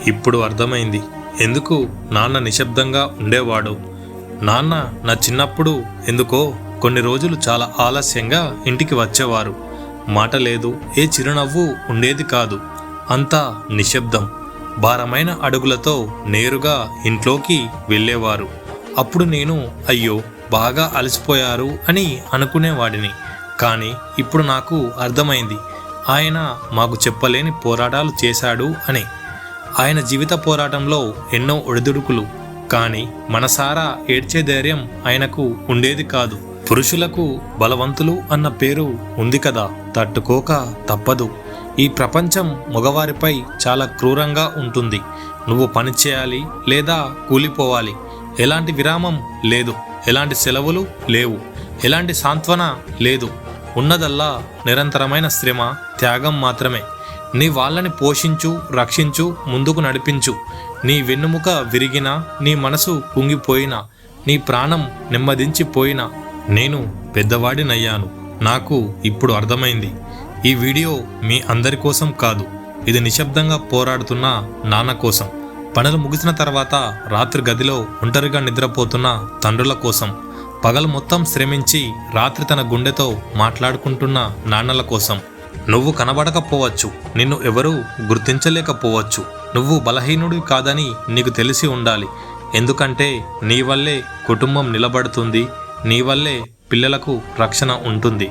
ఇప్పుడు అర్థమైంది ఎందుకు నాన్న నిశ్శబ్దంగా ఉండేవాడు. నాన్న నా చిన్నప్పుడు ఎందుకో కొన్ని రోజులు చాలా ఆలస్యంగా ఇంటికి వచ్చేవారు. మాట లేదు, ఏ చిరునవ్వు ఉండేది కాదు. అంతా నిశ్శబ్దం. భారమైన అడుగులతో నేరుగా ఇంట్లోకి వెళ్ళేవారు. అప్పుడు నేను అయ్యో బాగా అలసిపోయారు అని అనుకునేవాడిని. కానీ ఇప్పుడు నాకు అర్థమైంది ఆయన మాకు చెప్పలేని పోరాటాలు చేశాడు అని. ఆయన జీవిత పోరాటంలో ఎన్నో ఒడిదుడుకులు, కానీ మనసారా ఏడ్చే ధైర్యం ఆయనకు ఉండేది కాదు. పురుషులకు బలవంతులు అన్న పేరు ఉంది కదా, తట్టుకోక తప్పదు. ఈ ప్రపంచం మగవారిపై చాలా క్రూరంగా ఉంటుంది. నువ్వు పని చేయాలి లేదా కూలిపోవాలి. ఎలాంటి విరామం లేదు, ఎలాంటి సెలవులు లేవు, ఎలాంటి సాంత్వన లేదు. ఉన్నదల్లా నిరంతరమైన శ్రమ, త్యాగం మాత్రమే. నీ వాళ్ళని పోషించు, రక్షించు, ముందుకు నడిపించు. నీ వెన్నుముక విరిగినా, నీ మనసు కుంగిపోయినా, నీ ప్రాణం నెమ్మదించిపోయినా నేను పెద్దవాడినయ్యాను. నాకు ఇప్పుడు అర్థమైంది. ఈ వీడియో మీ అందరి కోసం కాదు, ఇది నిశ్శబ్దంగా పోరాడుతున్న నాన్న కోసం. పనులు ముగిసిన తర్వాత రాత్రి గదిలో ఒంటరిగా నిద్రపోతున్న తండ్రుల కోసం. పగలు మొత్తం శ్రమించి రాత్రి తన గుండెతో మాట్లాడుకుంటున్న నాన్నల కోసం. నువ్వు కనబడకపోవచ్చు, నిన్ను ఎవరూ గుర్తించలేకపోవచ్చు. నువ్వు బలహీనుడివి కాదని నీకు తెలిసి ఉండాలి. ఎందుకంటే నీ వల్లే కుటుంబం నిలబడుతుంది, నీ వల్లే పిల్లలకు రక్షణ ఉంటుంది.